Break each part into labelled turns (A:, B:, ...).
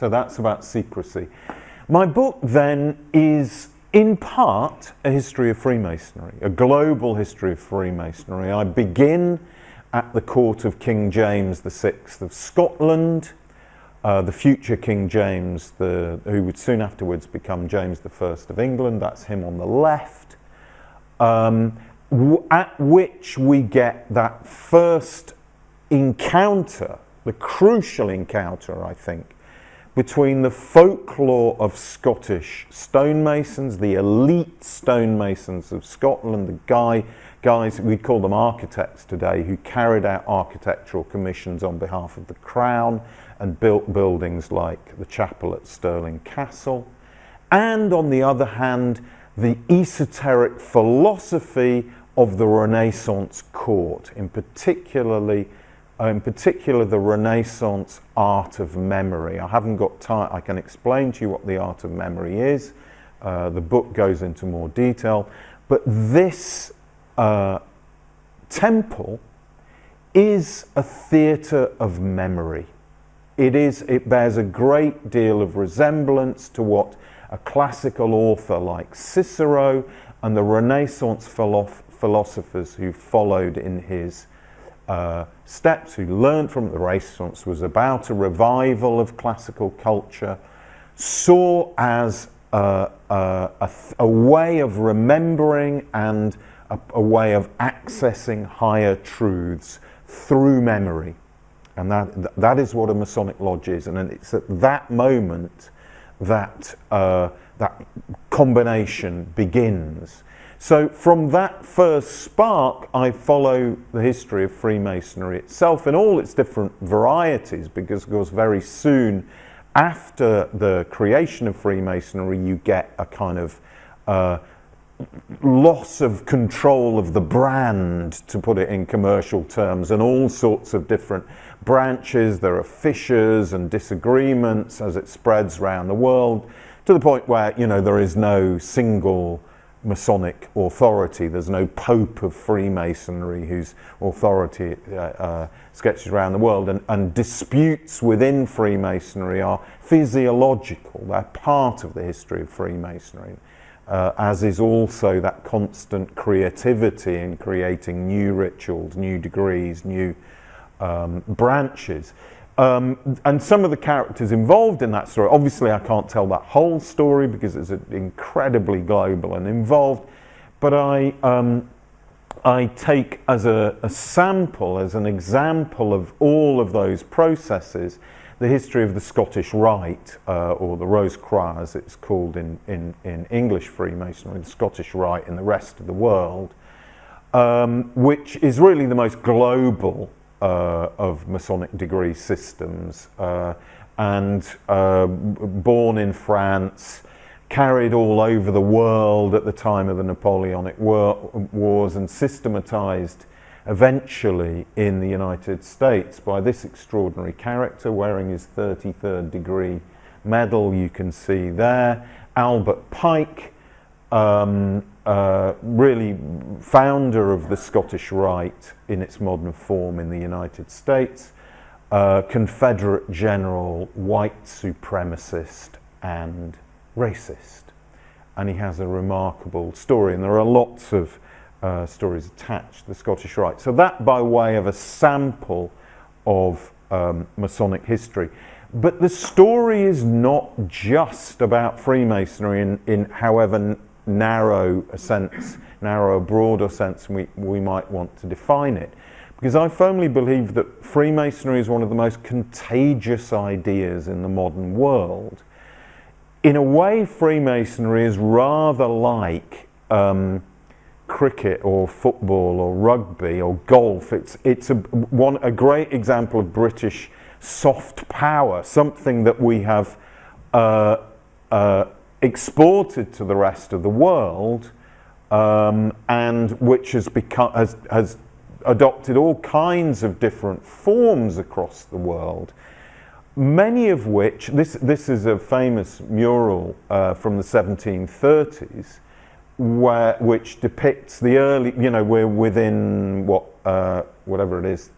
A: So that's about secrecy. My book then is in part a history of Freemasonry, a global history of Freemasonry. I begin at the court of King James VI of Scotland, the future King James, who would soon afterwards become James I of England. That's him on the left, at which we get that first encounter, the crucial encounter, I think, between the folklore of Scottish stonemasons, the elite stonemasons of Scotland, the guys, we call them architects today, who carried out architectural commissions on behalf of the Crown and built buildings like the chapel at Stirling Castle. And on the other hand, the esoteric philosophy of the Renaissance court, in particular the Renaissance art of memory. I haven't got time, I can explain to you what the art of memory is. The book goes into more detail, but this temple is a theatre of memory. It bears a great deal of resemblance to what a classical author like Cicero and the Renaissance philosophers who followed in his steps, who learned from the Renaissance, was about a revival of classical culture, saw as a way of remembering and a way of accessing higher truths through memory. And that is what a Masonic lodge is. And it's at that moment that that combination begins. So from that first spark, I follow the history of Freemasonry itself in all its different varieties, because of course very soon after the creation of Freemasonry you get a kind of loss of control of the brand, to put it in commercial terms, and all sorts of different branches. There are fissures and disagreements as it spreads around the world, to the point where, you know, there is no single Masonic authority. There's no Pope of Freemasonry whose authority sketches around the world, and disputes within Freemasonry are physiological. They're part of the history of Freemasonry, as is also that constant creativity in creating new rituals, new degrees, new branches. And some of the characters involved in that story, obviously I can't tell that whole story because it's incredibly global and involved, but I take as a sample, as an example of all of those processes, the history of the Scottish Rite, or the Rose Croix as it's called in English Freemasonry, the Scottish Rite in the rest of the world, which is really the most global of Masonic degree systems, and born in France, carried all over the world at the time of the Napoleonic Wars, and systematized eventually in the United States by this extraordinary character wearing his 33rd degree medal, you can see there, Albert Pike, really founder of the Scottish Rite in its modern form in the United States, Confederate general, white supremacist and racist. And he has a remarkable story, and there are lots of stories attached to the Scottish Rite. So that by way of a sample of Masonic history. But the story is not just about Freemasonry in however narrow a sense, narrow, broader sense we might want to define it. Because I firmly believe that Freemasonry is one of the most contagious ideas in the modern world. In a way, Freemasonry is rather like cricket or football or rugby or golf. It's a great example of British soft power, something that we have exported to the rest of the world, and which has adopted all kinds of different forms across the world. Many of which, this is a famous mural from the 1730s, which depicts the early, we're within whatever it is,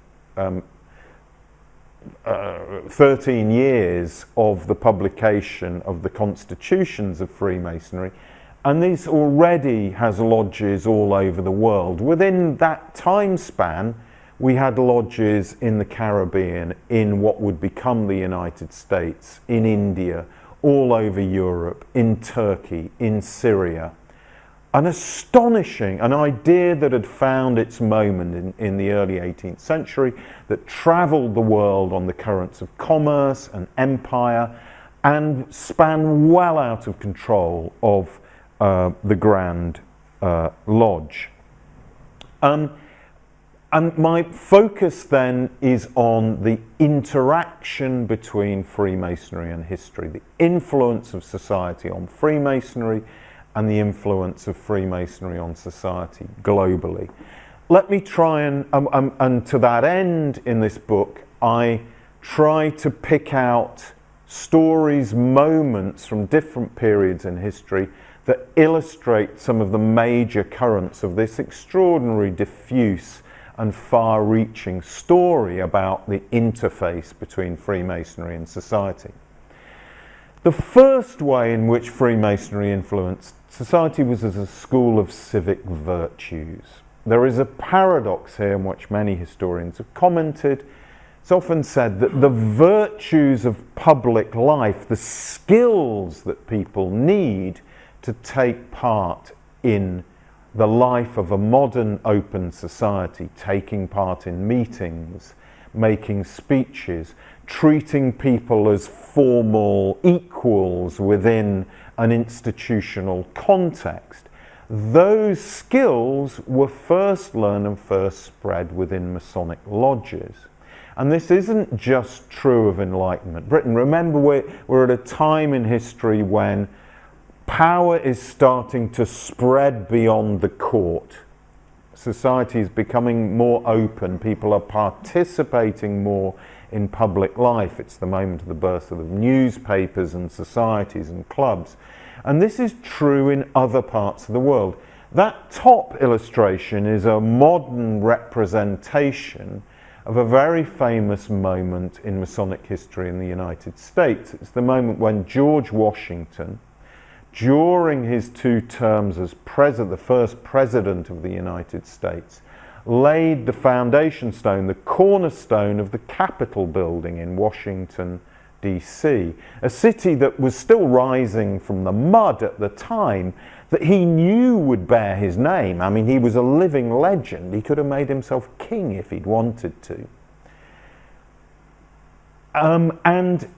A: 13 years of the publication of the constitutions of Freemasonry, and this already has lodges all over the world. Within that time span, we had lodges in the Caribbean, in what would become the United States, in India, all over Europe, in Turkey, in Syria. An idea that had found its moment in the early 18th century, that travelled the world on the currents of commerce and empire, and span well out of control of the Grand Lodge. And my focus then is on the interaction between Freemasonry and history, the influence of society on Freemasonry and the influence of Freemasonry on society globally. Let me try and to that end in this book, I try to pick out stories, moments from different periods in history that illustrate some of the major currents of this extraordinary, diffuse and far-reaching story about the interface between Freemasonry and society. The first way in which Freemasonry influenced society was as a school of civic virtues. There is a paradox here in which many historians have commented. It's often said that the virtues of public life, the skills that people need to take part in the life of a modern open society, taking part in meetings, making speeches, treating people as formal equals within an institutional context. Those skills were first learned and first spread within Masonic lodges. And this isn't just true of Enlightenment Britain. Remember, we're at a time in history when power is starting to spread beyond the court. Society is becoming more open. People are participating more in public life. It's the moment of the birth of the newspapers and societies and clubs. And this is true in other parts of the world. That top illustration is a modern representation of a very famous moment in Masonic history in the United States. It's the moment when George Washington, during his 2 terms as the first president of the United States, laid the foundation stone, the cornerstone of the Capitol building in Washington, D.C., a city that was still rising from the mud at the time, that he knew would bear his name. I mean, he was a living legend. He could have made himself king if he'd wanted to. And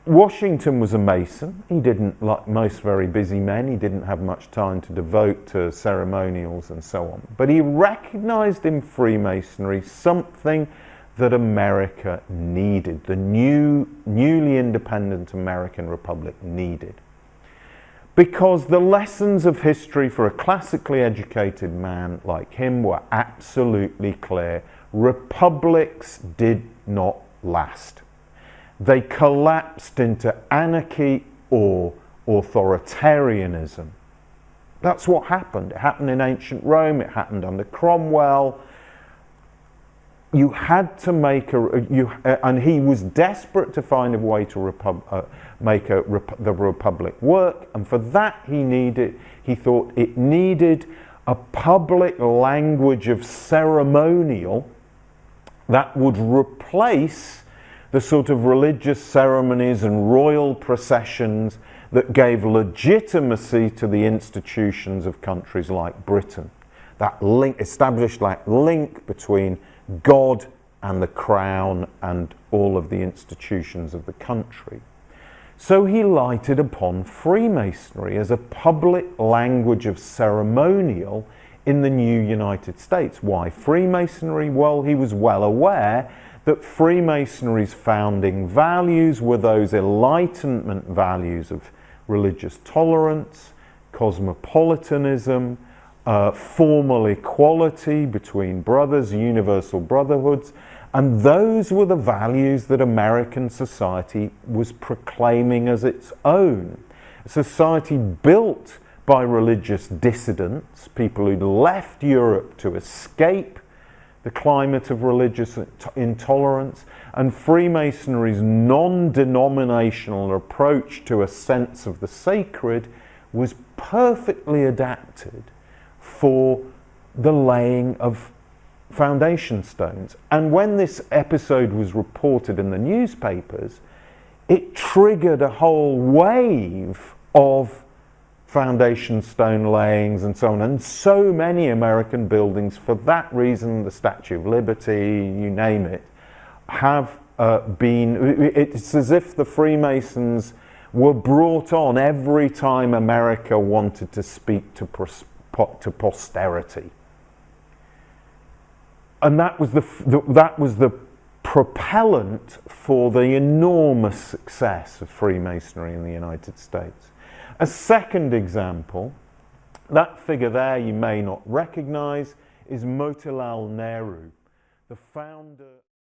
A: Washington was a Mason. He didn't, like most very busy men, he didn't have much time to devote to ceremonials and so on. But he recognized in Freemasonry something that America needed, the newly independent American Republic needed. Because the lessons of history for a classically educated man like him were absolutely clear. Republics did not last. They collapsed into anarchy or authoritarianism. That's what happened. It happened in ancient Rome, it happened under Cromwell. You had to make and he was desperate to find a way to make the Republic work, and for that he thought it needed a public language of ceremonial that would replace the sort of religious ceremonies and royal processions that gave legitimacy to the institutions of countries like Britain. That established that link between God and the crown and all of the institutions of the country. So he lighted upon Freemasonry as a public language of ceremonial in the new United States. Why Freemasonry? Well, he was well aware that Freemasonry's founding values were those Enlightenment values of religious tolerance, cosmopolitanism, formal equality between brothers, universal brotherhoods, and those were the values that American society was proclaiming as its own. A society built by religious dissidents, people who'd left Europe to escape the climate of religious intolerance, and Freemasonry's non-denominational approach to a sense of the sacred was perfectly adapted for the laying of foundation stones. And when this episode was reported in the newspapers, it triggered a whole wave of foundation stone layings and so on. And so many American buildings, for that reason, the Statue of Liberty, you name it, have been, it's as if the Freemasons were brought on every time America wanted to speak to posterity. And that was the propellant for the enormous success of Freemasonry in the United States. A second example, that figure there you may not recognize, is Motilal Nehru, the founder